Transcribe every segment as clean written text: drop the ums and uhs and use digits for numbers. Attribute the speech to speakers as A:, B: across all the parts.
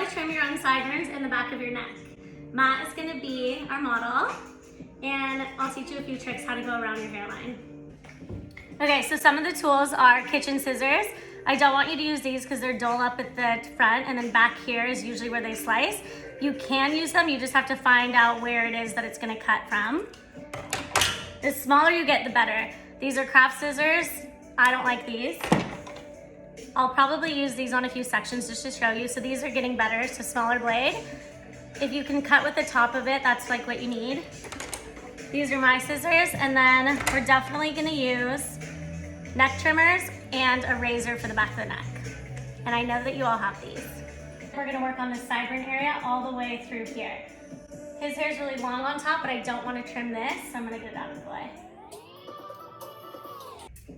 A: to trim your own sideburns and the back of your neck. Matt is gonna be our model, and I'll teach you a few tricks how to go around your hairline. Okay, so some of the tools are kitchen scissors. I don't want you to use these because they're dull up at the front, and then back here is usually where they slice. You can use them, you just have to find out where it is that it's gonna cut from. The smaller you get, the better. These are craft scissors. I don't like these. I'll probably use these on a few sections just to show you. So these are getting better, so smaller blade. If you can cut with the top of it, that's like what you need. These are my scissors, and then we're definitely gonna use neck trimmers and a razor for the back of the neck. And I know that you all have these. We're gonna work on the sideburn area all the way through here. His hair is really long on top, but I don't wanna trim this, so I'm gonna get it out of the way.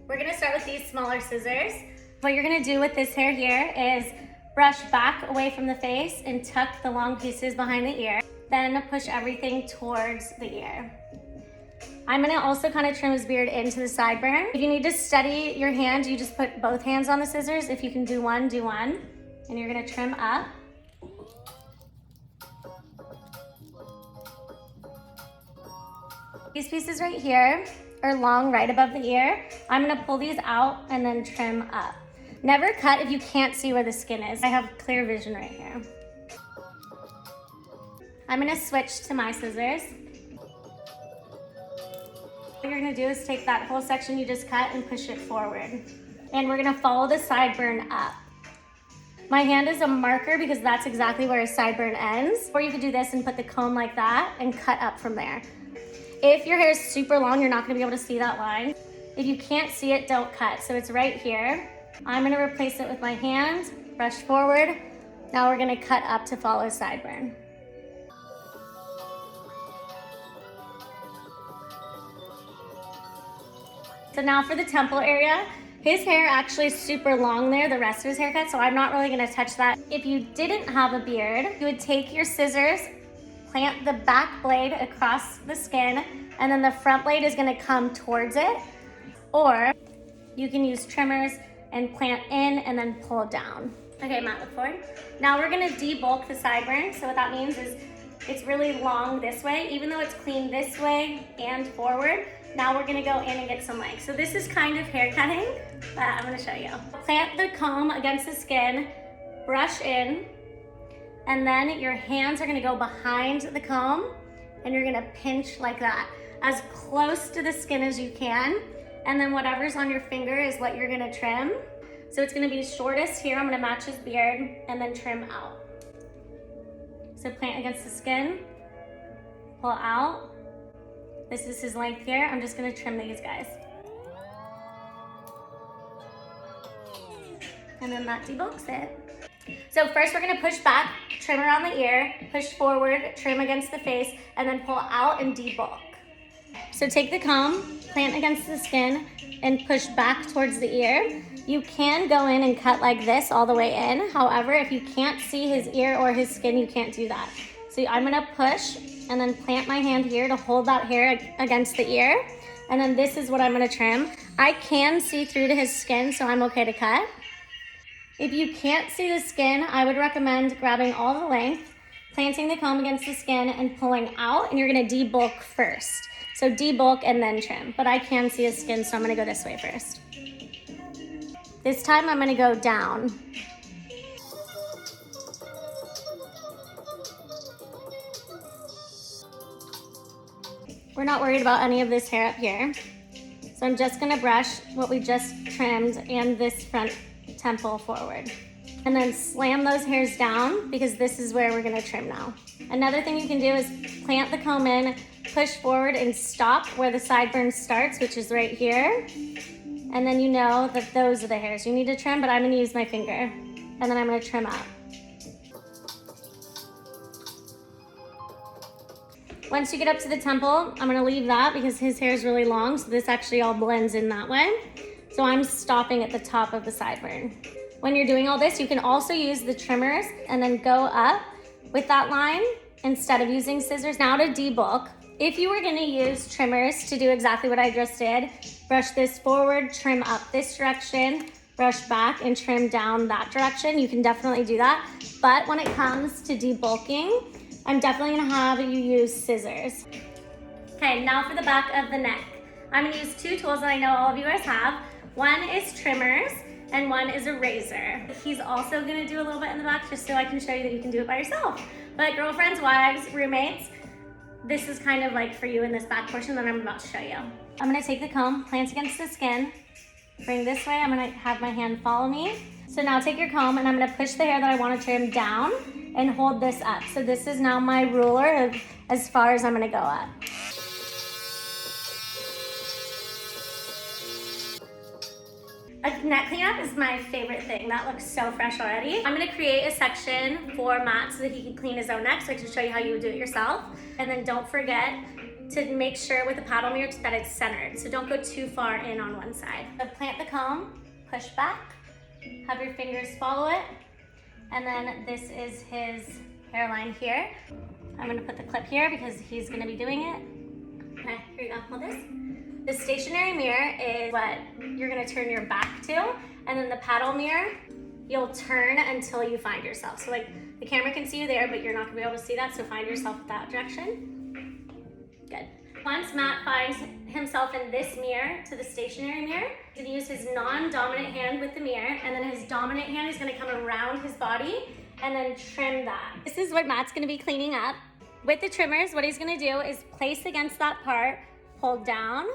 A: We're gonna start with these smaller scissors. What you're gonna do with this hair here is brush back away from the face and tuck the long pieces behind the ear. Then push everything towards the ear. I'm gonna also kind of trim his beard into the sideburn. If you need to steady your hand, you just put both hands on the scissors. If you can do one, do one. And you're gonna trim up. These pieces right here are long right above the ear. I'm gonna pull these out and then trim up. Never cut if you can't see where the skin is. I have clear vision right here. I'm gonna switch to my scissors. What you're gonna do is take that whole section you just cut and push it forward. And we're gonna follow the sideburn up. My hand is a marker because that's exactly where a sideburn ends. Or you could do this and put the comb like that and cut up from there. If your hair is super long, you're not gonna be able to see that line. If you can't see it, don't cut. So it's right here. I'm gonna replace it with my hand, brush forward. Now we're gonna cut up to follow sideburn. So now for the temple area, his hair actually is super long there, the rest of his haircut, so I'm not really gonna touch that. If you didn't have a beard, you would take your scissors, plant the back blade across the skin, and then the front blade is gonna come towards it. Or you can use trimmers and plant in and then pull down. Okay, Matt, look forward. Now we're gonna debulk the sideburn. So what that means is it's really long this way, even though it's clean this way and forward. Now we're gonna go in and get some length. So this is kind of hair cutting, but I'm gonna show you. Plant the comb against the skin, brush in, and then your hands are gonna go behind the comb and you're gonna pinch like that, as close to the skin as you can. And then whatever's on your finger is what you're gonna trim. So it's gonna be shortest here. I'm gonna match his beard and then trim out. So plant against the skin, pull out. This is his length here. I'm just gonna trim these guys. And then that debulks it. So first we're gonna push back, trim around the ear, push forward, trim against the face, and then pull out and debulk. So take the comb, plant against the skin, and push back towards the ear. You can go in and cut like this all the way in. However, if you can't see his ear or his skin, you can't do that. So I'm gonna push and then plant my hand here to hold that hair against the ear. And then this is what I'm gonna trim. I can see through to his skin, so I'm okay to cut. If you can't see the skin, I would recommend grabbing all the length, planting the comb against the skin and pulling out, and you're gonna debulk first. So debulk and then trim, but I can see his skin, so I'm gonna go this way first. This time I'm gonna go down. We're not worried about any of this hair up here. So I'm just gonna brush what we just trimmed and this front temple forward. And then slam those hairs down because this is where we're gonna trim now. Another thing you can do is plant the comb in, push forward and stop where the sideburn starts, which is right here. And then you know that those are the hairs you need to trim, but I'm gonna use my finger. And then I'm gonna trim up. Once you get up to the temple, I'm gonna leave that because his hair is really long, so this actually all blends in that way. So I'm stopping at the top of the sideburn. When you're doing all this, you can also use the trimmers and then go up with that line instead of using scissors. Now to debulk, if you were gonna use trimmers to do exactly what I just did, brush this forward, trim up this direction, brush back and trim down that direction, you can definitely do that. But when it comes to debulking, I'm definitely gonna have you use scissors. Okay, now for the back of the neck. I'm gonna use two tools that I know all of you guys have. One is trimmers and one is a razor. He's also gonna do a little bit in the back just so I can show you that you can do it by yourself. But girlfriends, wives, roommates, this is kind of like for you in this back portion that I'm about to show you. I'm gonna take the comb, plant against the skin, bring this way, I'm gonna have my hand follow me. So now take your comb and I'm gonna push the hair that I wanna trim down and hold this up. So this is now my ruler of as far as I'm gonna go up. A neck cleanup is my favorite thing. That looks so fresh already. I'm gonna create a section for Matt so that he can clean his own neck so I can show you how you would do it yourself. And then don't forget to make sure with the paddle mirror that it's centered. So don't go too far in on one side. So plant the comb, push back, have your fingers follow it. And then this is his hairline here. I'm gonna put the clip here because he's gonna be doing it. Okay, here you go, hold this. The stationary mirror is what you're gonna turn your back to, and then the paddle mirror, you'll turn until you find yourself. So like the camera can see you there, but you're not gonna be able to see that, so find yourself that direction. Good. Once Matt finds himself in this mirror to the stationary mirror, he's gonna use his non-dominant hand with the mirror, and then his dominant hand is gonna come around his body and then trim that. This is what Matt's gonna be cleaning up. With the trimmers, what he's gonna do is place against that part, pull down.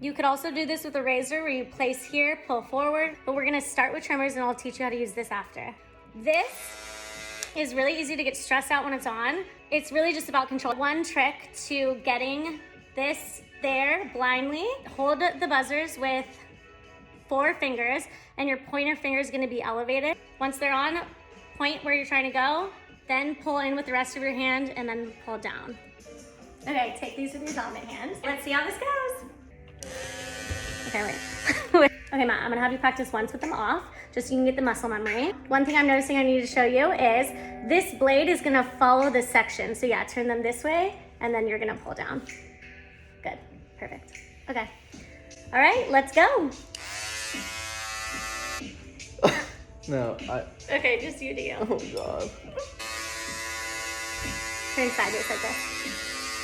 A: You could also do this with a razor where you place here, pull forward, but we're gonna start with trimmers and I'll teach you how to use this after. This is really easy to get stressed out when it's on. It's really just about control. One trick to getting this there blindly, hold the buzzers with 4 fingers and your pointer finger is gonna be elevated. Once they're on point where you're trying to go, then pull in with the rest of your hand and then pull down. Okay, take these with your dominant hand. Let's see how this goes. Okay, wait. Okay, Matt, I'm gonna have you practice once with them off, just so you can get the muscle memory. One thing I'm noticing I need to show you is this blade is gonna follow this section. So yeah, turn them this way, and then you're gonna pull down. Good, perfect. Okay, all right, let's go.
B: No,
A: Okay, just you to you.
B: Oh God.
A: Turn sideways like this.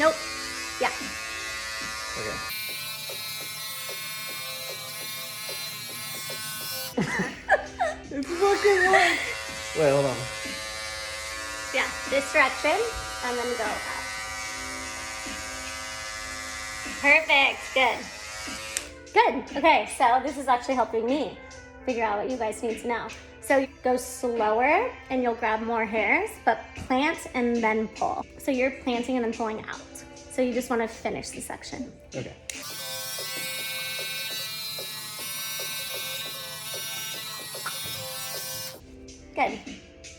A: Nope, yeah.
B: Okay. It's fucking work. Wait, hold on.
A: Yeah, this direction, and then go up. Perfect, good. Good, okay, so this is actually helping me figure out what you guys need to know. So go slower and you'll grab more hairs, but plant and then pull. So you're planting and then pulling out. So you just wanna finish the section.
B: Okay.
A: Good,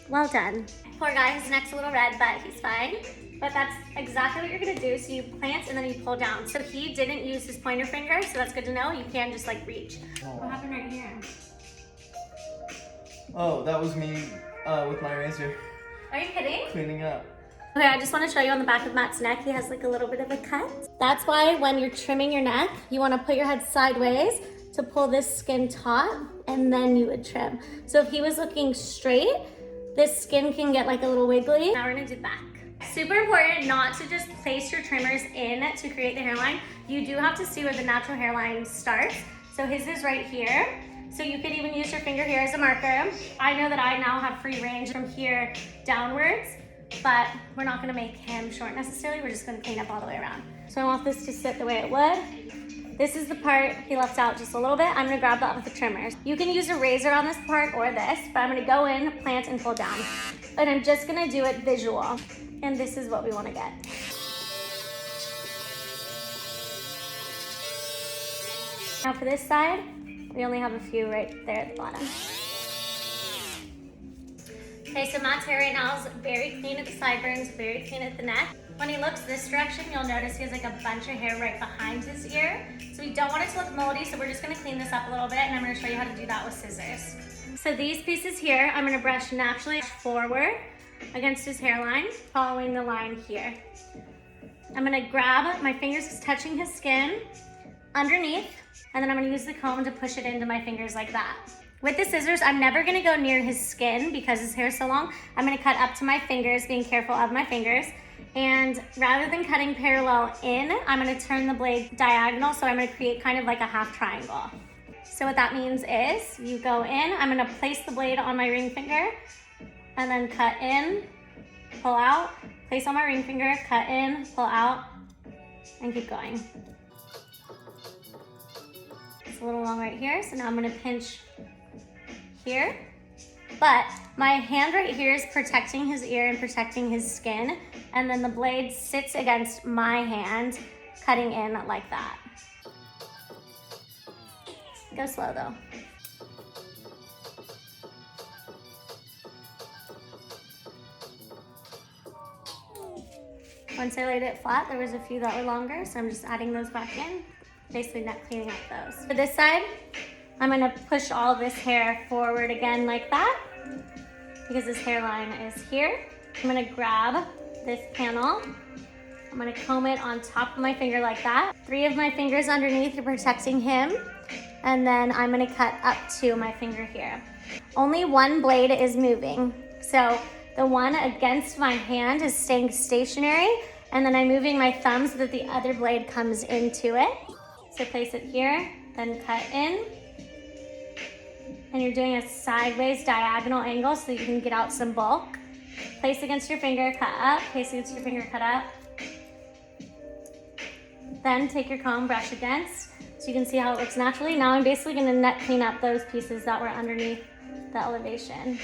A: well done. Poor guy, his neck's a little red, but he's fine. But that's exactly what you're gonna do. So you plant and then you pull down. So he didn't use his pointer finger, so that's good to know. You can just like reach.
B: Oh.
A: What happened right here?
B: Oh, that was me with my razor
A: Are you kidding?
B: cleaning up.
A: Okay, I just want to show you on the back of Matt's neck, he has like a little bit of a cut. That's why when you're trimming your neck, you want to put your head sideways to pull this skin taut, and then you would trim. So if he was looking straight, this skin can get like a little wiggly. Now we're gonna do back. Super important not to just place your trimmers in to create the hairline. You do have to see where the natural hairline starts. So his is right here. So you could even use your finger here as a marker. I know that I now have free range from here downwards, but we're not gonna make him short necessarily. We're just gonna clean up all the way around. So I want this to sit the way it would. This is the part he left out just a little bit. I'm gonna grab that with the trimmers. You can use a razor on this part or this, but I'm gonna go in, plant, and pull down. And I'm just gonna do it visual. And this is what we wanna get. Now for this side, we only have a few right there at the bottom. Okay, so Matt's hair right now is very clean at the sideburns, very clean at the neck. When he looks this direction, you'll notice he has like a bunch of hair right behind his ear. So we don't want it to look moldy, so we're just gonna clean this up a little bit, and I'm gonna show you how to do that with scissors. So these pieces here, I'm gonna brush naturally forward against his hairline, following the line here. I'm gonna grab my fingers touching his skin underneath, and then I'm gonna use the comb to push it into my fingers like that. With the scissors, I'm never gonna go near his skin because his hair is so long. I'm gonna cut up to my fingers, being careful of my fingers. And rather than cutting parallel in, I'm gonna turn the blade diagonal, so I'm gonna create kind of like a half triangle. So what that means is, you go in, I'm gonna place the blade on my ring finger, and then cut in, pull out, place on my ring finger, cut in, pull out, and keep going. It's a little long right here, so now I'm gonna pinch here. But my hand right here is protecting his ear and protecting his skin, and then the blade sits against my hand, cutting in like that. Go slow though. Once I laid it flat, there was a few that were longer, so I'm just adding those back in, basically not cleaning up those. For this side, I'm gonna push all of this hair forward again like that, because this hairline is here. I'm gonna grab this panel. I'm gonna comb it on top of my finger like that. 3 of my fingers underneath are protecting him, and then I'm gonna cut up to my finger here. Only one blade is moving, so the one against my hand is staying stationary, and then I'm moving my thumb so that the other blade comes into it. So place it here, then cut in. And you're doing a sideways diagonal angle so that you can get out some bulk. Place against your finger, cut up, place against your finger, cut up. Then take your comb, brush against, so you can see how it looks naturally. Now I'm basically gonna net clean up those pieces that were underneath the elevation.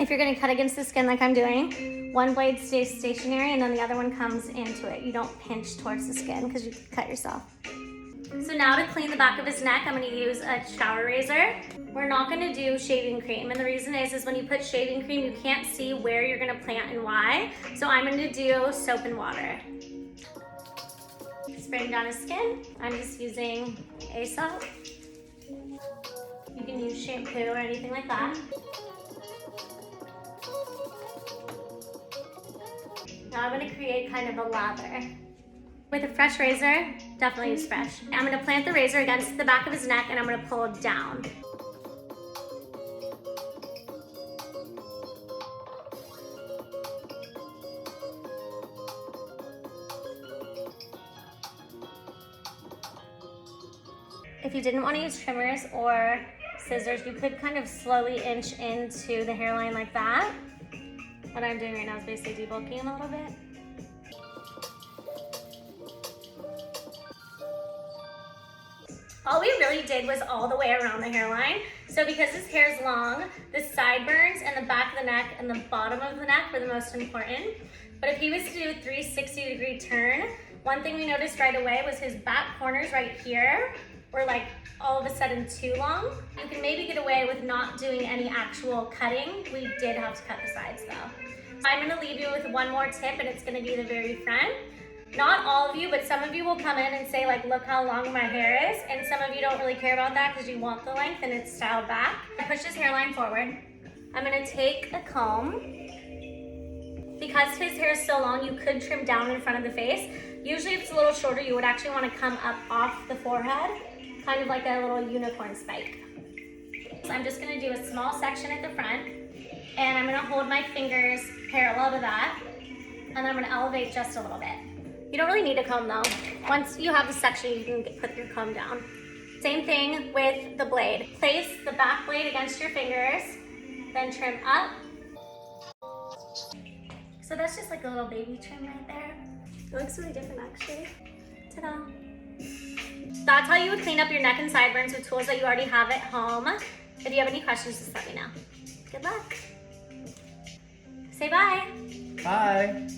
A: If you're gonna cut against the skin like I'm doing, one blade stays stationary and then the other one comes into it. You don't pinch towards the skin because you could cut yourself. So now to clean the back of his neck, I'm gonna use a shower razor. We're not gonna do shaving cream, and the reason is when you put shaving cream, you can't see where you're gonna plant and why. So I'm gonna do soap and water. Spraying down his skin, I'm just using Aesop. You can use shampoo or anything like that. Now I'm gonna create kind of a lather. With a fresh razor, definitely use fresh. I'm gonna plant the razor against the back of his neck and I'm gonna pull it down. If you didn't want to use trimmers or scissors, you could kind of slowly inch into the hairline like that. What I'm doing right now is basically debulking him a little bit. All we really did was all the way around the hairline. So because his hair is long, the sideburns and the back of the neck and the bottom of the neck were the most important. But if he was to do a 360-degree turn, one thing we noticed right away was his back corners right here were like all of a sudden too long. You can maybe get away with not doing any actual cutting. We did have to cut the sides though. I'm gonna leave you with one more tip, and it's gonna be the very front. Not all of you, but some of you will come in and say like, look how long my hair is, and some of you don't really care about that because you want the length and it's styled back. I push his hairline forward. I'm gonna take a comb. Because his hair is so long, you could trim down in front of the face. Usually if it's a little shorter, you would actually want to come up off the forehead, kind of like a little unicorn spike. So I'm just gonna do a small section at the front, and I'm gonna hold my fingers parallel to that, and then I'm gonna elevate just a little bit. You don't really need a comb though. Once you have the section, you can put your comb down. Same thing with the blade. Place the back blade against your fingers, then trim up. So that's just like a little baby trim right there. It looks really different actually. Ta-da. That's how you would clean up your neck and sideburns with tools that you already have at home. If you have any questions, just let me know. Good luck. Say bye.
B: Bye.